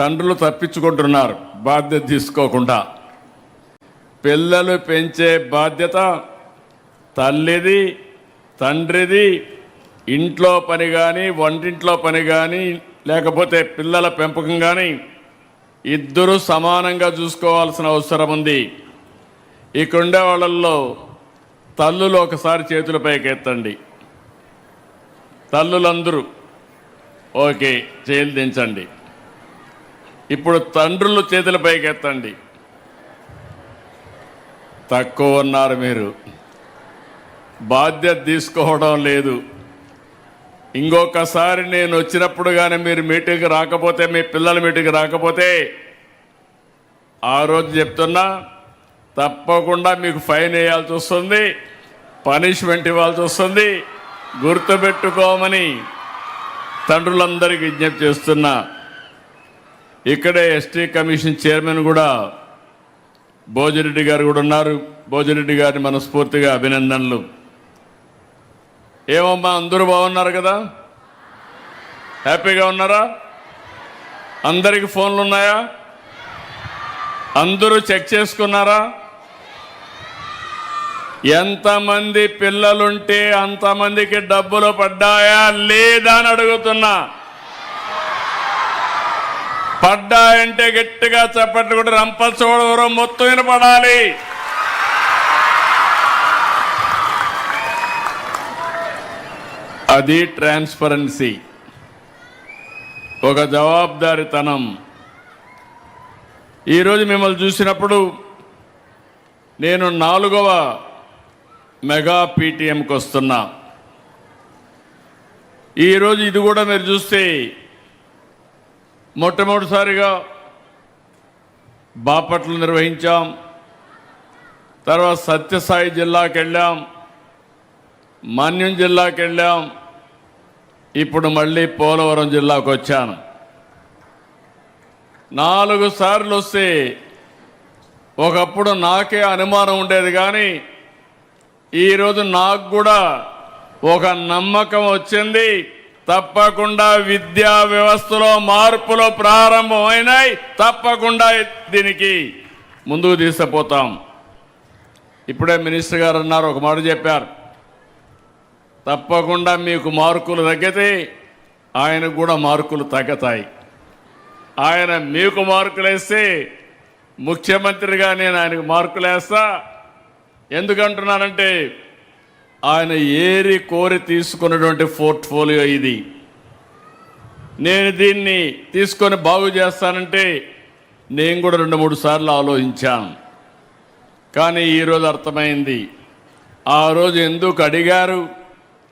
తండ్రులు తప్పించుకుంటున్నారు బాధ్యత తీసుకోకుండా. పిల్లలు పెంచే బాధ్యత తల్లిది, తండ్రిది. ఇంట్లో పని కానీ, వంటింట్లో పని కానీ, లేకపోతే పిల్లల పెంపకం కానీ ఇద్దరూ సమానంగా చూసుకోవాల్సిన అవసరం ఉంది. ఇక్కడుండే వాళ్ళల్లో తల్లులు ఒకసారి చేతుల పైకి ఎత్తండి. తల్లులందరూ ఓకే, చేతులు దించండి. ఇప్పుడు తండ్రులు చేతుల పైకి ఎత్తండి. తక్కువ ఉన్నారు మీరు, బాధ్యత తీసుకోవడం లేదు. ఇంకొకసారి నేను వచ్చినప్పుడు కానీ మీరు మీటింగ్కి రాకపోతే, మీ పిల్లల మీటింగ్కి రాకపోతే, ఆ రోజు చెప్తున్నా తప్పకుండా మీకు ఫైన్ వేయాల్సి వస్తుంది, పనిష్మెంట్ ఇవ్వాల్సి వస్తుంది. గుర్తుపెట్టుకోమని తండ్రులందరికీ విజ్ఞప్తి చేస్తున్నా. ఇక్కడే ఎస్టీ కమిషన్ చైర్మన్ కూడా భోజిరెడ్డి గారు కూడా ఉన్నారు. భోజిరెడ్డి గారిని మనస్ఫూర్తిగా అభినందనలు. ఏమమ్మా, అందరూ బాగున్నారు కదా? హ్యాపీగా ఉన్నారా? అందరికి ఫోన్లు ఉన్నాయా? అందరూ చెక్ చేసుకున్నారా? ఎంతమంది పిల్లలుంటే అంతమందికి డబ్బులు పడ్డాయా లేదా అని అడుగుతున్నా. పడ్డాయంటే గట్టిగా చప్పట్లు కూడా రంపచోడవరం మొత్తం వినపడాలి. అది ట్రాన్స్పరెన్సీ, ఒక జవాబుదారీతనం. ఈరోజు మిమ్మల్ని చూసినప్పుడు నేను 4వ మెగా పీటీఎంకి వస్తున్నా. ఈరోజు ఇది కూడా మీరు చూస్తే మొట్టమొదటిసారిగా బాపట్ల నిర్వహించాం, తర్వాత సత్యసాయి జిల్లాకి వెళ్ళాం, మన్యం జిల్లాకి వెళ్ళాం, ఇప్పుడు మళ్ళీ పోలవరం జిల్లాకు వచ్చాను. 4 సార్లు వస్తే ఒకప్పుడు నాకే అనుమానం ఉండేది, కానీ ఈరోజు నాకు కూడా ఒక నమ్మకం వచ్చింది. తప్పకుండా విద్యా వ్యవస్థలో మార్పులు ప్రారంభమైనాయి. తప్పకుండా దీనికి ముందుకు తీసుకుపోతాం. ఇప్పుడే మినిస్టర్ గారు అన్నారు, ఒక మాట చెప్పారు, తప్పకుండా మీకు మార్కులు తగ్గితే ఆయనకు కూడా మార్కులు తగ్గుతాయి. ఆయన మీకు మార్కులు వేస్తే ముఖ్యమంత్రిగా నేను ఆయనకు మార్కులు వేస్తా. ఎందుకంటున్నానంటే ఆయన ఏరి కోరి తీసుకున్నటువంటి పోర్ట్ఫోలియో ఇది. నేను దీన్ని తీసుకొని బాగు చేస్తానంటే నేను కూడా 2-3 సార్లు ఆలోచించాను. కానీ ఈరోజు అర్థమైంది, ఆ రోజు ఎందుకు అడిగారు,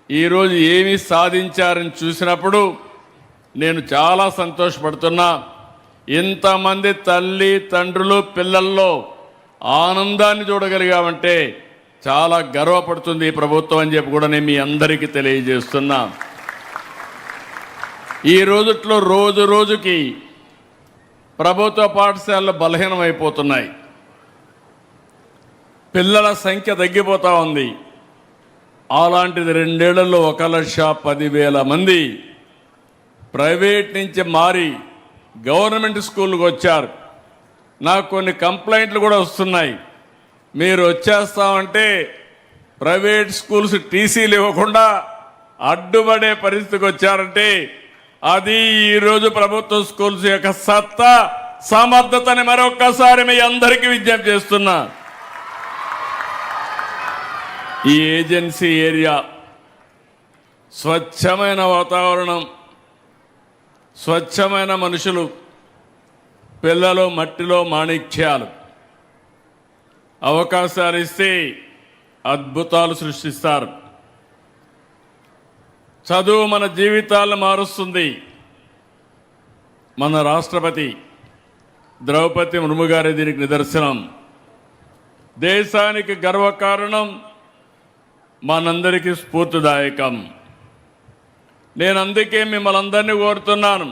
ఈరోజు ఏమి సాధించారని చూసినప్పుడు నేను చాలా సంతోషపడుతున్నా. ఇంతమంది తల్లి తండ్రులు పిల్లల్లో ఆనందాన్ని చూడగలిగామంటే చాలా గర్వపడుతుంది ఈ ప్రభుత్వం అని చెప్పి కూడా నేను మీ అందరికీ తెలియజేస్తున్నా. ఈ రోజుట్లో రోజు రోజుకి ప్రభుత్వ పాఠశాలలు బలహీనమైపోతున్నాయి. పిల్లల సంఖ్య తగ్గిపోతూ ఉంది. అలాంటిది 2 ఏళ్లలో 1,10,000 మంది ప్రైవేట్ నుంచి మారి గవర్నమెంట్ స్కూల్కి వచ్చారు. నాకు కొన్ని కంప్లైంట్లు కూడా వస్తున్నాయి. మీరు వచ్చేస్తామంటే ప్రైవేట్ స్కూల్స్ టీసీలు ఇవ్వకుండా అడ్డుపడే పరిస్థితికి వచ్చారంటే అది ఈరోజు ప్రభుత్వ స్కూల్స్ యొక్క సత్తా, సమర్థతని మరొక్కసారి మీ అందరికీ విజ్ఞప్తి చేస్తున్నా. ఈ ఏజెన్సీ ఏరియా స్వచ్ఛమైన వాతావరణం, స్వచ్ఛమైన మనుషులు, పిల్లలు మట్టిలో మాణిక్యాలు. అవకాశాలు ఇస్తే అద్భుతాలు సృష్టిస్తారు. చదువు మన జీవితాలను మారుస్తుంది. మన రాష్ట్రపతి ద్రౌపది ముర్ము గారి దీనికి నిదర్శనం. దేశానికి గర్వకారణం, మనందరికీ స్ఫూర్తిదాయకం. నేను అందుకే మిమ్మల్ని అందరినీ కోరుతున్నాను.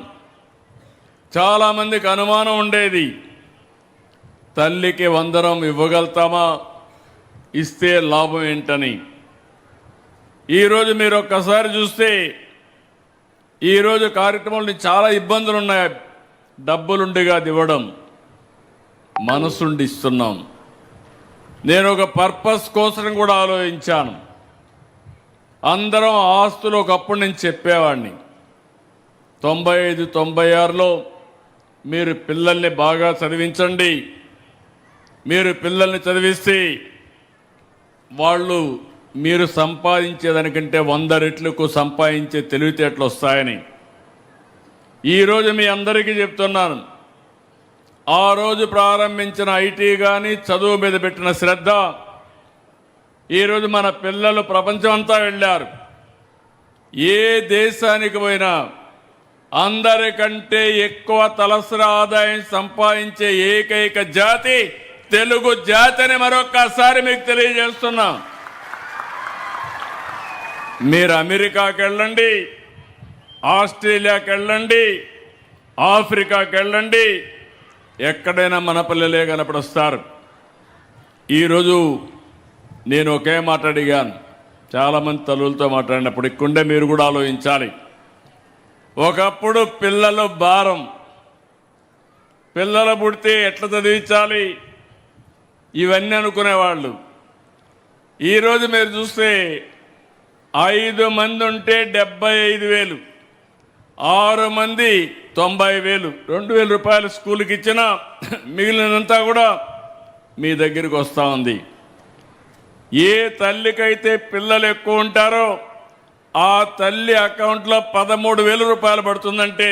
చాలామందికి అనుమానం ఉండేది, తల్లికి వందనం ఇవ్వగలుగుతామా, ఇస్తే లాభం ఏంటని. ఈరోజు మీరు ఒక్కసారి చూస్తే ఈరోజు కార్యక్రమంలో చాలా ఇబ్బందులు ఉన్నాయి. డబ్బులుండి కాదు ఇవ్వడం, మనసుండి ఇస్తున్నాం. నేను ఒక పర్పస్ కోసం కూడా ఆలోచించాను. అందరం ఆస్తులు ఒకప్పుడు నేను చెప్పేవాడిని. 95, 96లో మీరు పిల్లల్ని బాగా చదివించండి, మీరు పిల్లల్ని చదివిస్తే వాళ్ళు మీరు సంపాదించేదానికంటే 100 రెట్లకు సంపాదించే తెలివితేటలు వస్తాయని ఈరోజు మీ అందరికీ చెప్తున్నాను. ఆ రోజు ప్రారంభించిన ఐటీ కానీ చదువు మీద పెట్టిన శ్రద్ధ, ఈరోజు మన పిల్లలు ప్రపంచం అంతా వెళ్ళారు. ఏ దేశానికి పోయినా అందరికంటే ఎక్కువ తలసరి ఆదాయం సంపాదించే ఏకైక జాతి తెలుగు జాతి అని మరొక్కసారి మీకు తెలియజేస్తున్నా. మీరు అమెరికాకి వెళ్ళండి, ఆస్ట్రేలియాకి వెళ్ళండి, ఆఫ్రికాకి వెళ్ళండి, ఎక్కడైనా మన పిల్లలే కనపడొస్తారు. ఈరోజు నేను ఒకే మాట అడిగాను, చాలామంది తల్లులతో మాట్లాడినప్పుడు ఇక్కడే మీరు కూడా ఆలోచించాలి. ఒకప్పుడు పిల్లలు భారం, పిల్లలు పుడితే ఎట్లా చదివించాలి ఇవన్నీ అనుకునేవాళ్ళు. ఈరోజు మీరు చూస్తే 5 మంది ఉంటే 75,000, 6 మంది 90,000, 2,000 రూపాయలు స్కూల్కి ఇచ్చినా మిగిలినంతా కూడా మీ దగ్గరికి వస్తూ ఉంది. ఏ తల్లికైతే పిల్లలు ఎక్కువ ఉంటారో ఆ తల్లి అకౌంట్లో 13,000 రూపాయలు పడుతుందంటే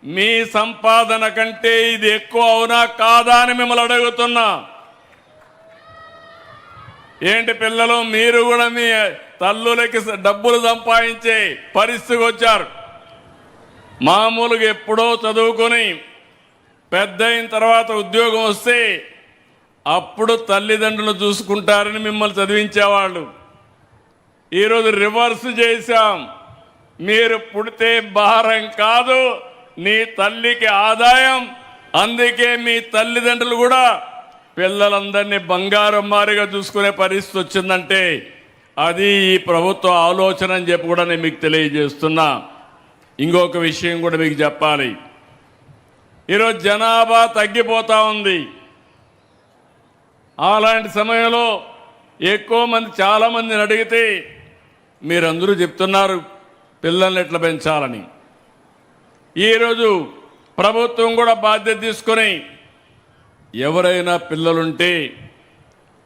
మీ సంపాదన కంటే ఇది ఎక్కువ అవునా కాదా అని మిమ్మల్ని అడుగుతున్నా. ఏంటి పిల్లలు, మీరు కూడా మీ తల్లులకి డబ్బులు సంపాదించే పరిస్థితికి వచ్చారు. మామూలుగా ఎప్పుడో చదువుకొని పెద్ద అయిన తర్వాత ఉద్యోగం వస్తే అప్పుడు తల్లిదండ్రులు చూసుకుంటారని మిమ్మల్ని చదివించేవాళ్ళు. ఈరోజు రివర్స్ చేశాం. మీరు పుడితే భారం కాదు, నీ తల్లికి ఆదాయం. అందుకే మీ తల్లిదండ్రులు కూడా పిల్లలందరినీ బంగారం మారిగా చూసుకునే పరిస్థితి వచ్చిందంటే అది ఈ ప్రభుత్వ ఆలోచన అని చెప్పి కూడా నేను మీకు తెలియజేస్తున్నా. ఇంకొక విషయం కూడా మీకు చెప్పాలి. ఈరోజు జనాభా తగ్గిపోతూ ఉంది. అలాంటి సమయంలో ఎక్కువ మంది, చాలామందిని అడిగితే మీరందరూ చెప్తున్నారు పిల్లల్ని ఎట్లా పెంచాలని. ఈరోజు ప్రభుత్వం కూడా బాధ్యత తీసుకొని ఎవరైనా పిల్లలుంటే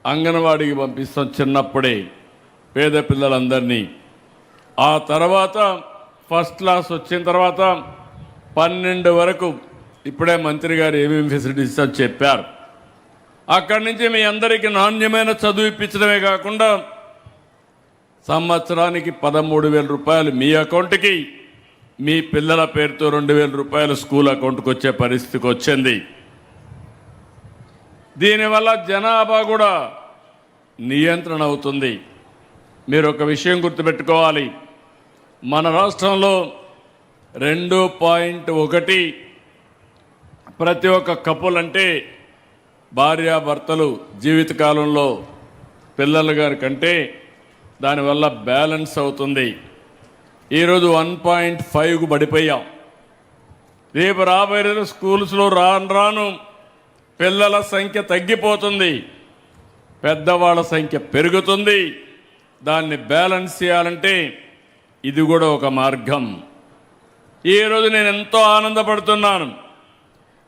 అంగన్వాడీకి పంపిస్తాం చిన్నప్పుడే, పేద పిల్లలందరినీ. ఆ తర్వాత ఫస్ట్ క్లాస్ వచ్చిన తర్వాత 12 వరకు ఇప్పుడే మంత్రి గారు ఏమేమి ఫెసిలిటీస్ చెప్పారు. అక్కడి నుంచి మీ అందరికీ నాణ్యమైన చదువు ఇప్పించడమే కాకుండా సంవత్సరానికి 13,000 రూపాయలు మీ అకౌంట్కి, మీ పిల్లల పేరుతో 2,000 రూపాయలు స్కూల్ అకౌంట్కి వచ్చే పరిస్థితికి వచ్చింది. దీనివల్ల జనాభా కూడా నియంత్రణ అవుతుంది. మీరు ఒక విషయం గుర్తుపెట్టుకోవాలి, మన రాష్ట్రంలో 2.1 ప్రతి ఒక్క కపుల్ అంటే భార్యాభర్తలు జీవితకాలంలో పిల్లల గారి కంటే దానివల్ల బ్యాలెన్స్ అవుతుంది. ఈరోజు 1.5కు పడిపోయాం. రేపు రాబోయే స్కూల్స్లో రాను పిల్లల సంఖ్య తగ్గిపోతుంది, పెద్దవాళ్ళ సంఖ్య పెరుగుతుంది. దాన్ని బ్యాలెన్స్ చేయాలంటే ఇది కూడా ఒక మార్గం. ఈరోజు నేను ఎంతో ఆనందపడుతున్నాను.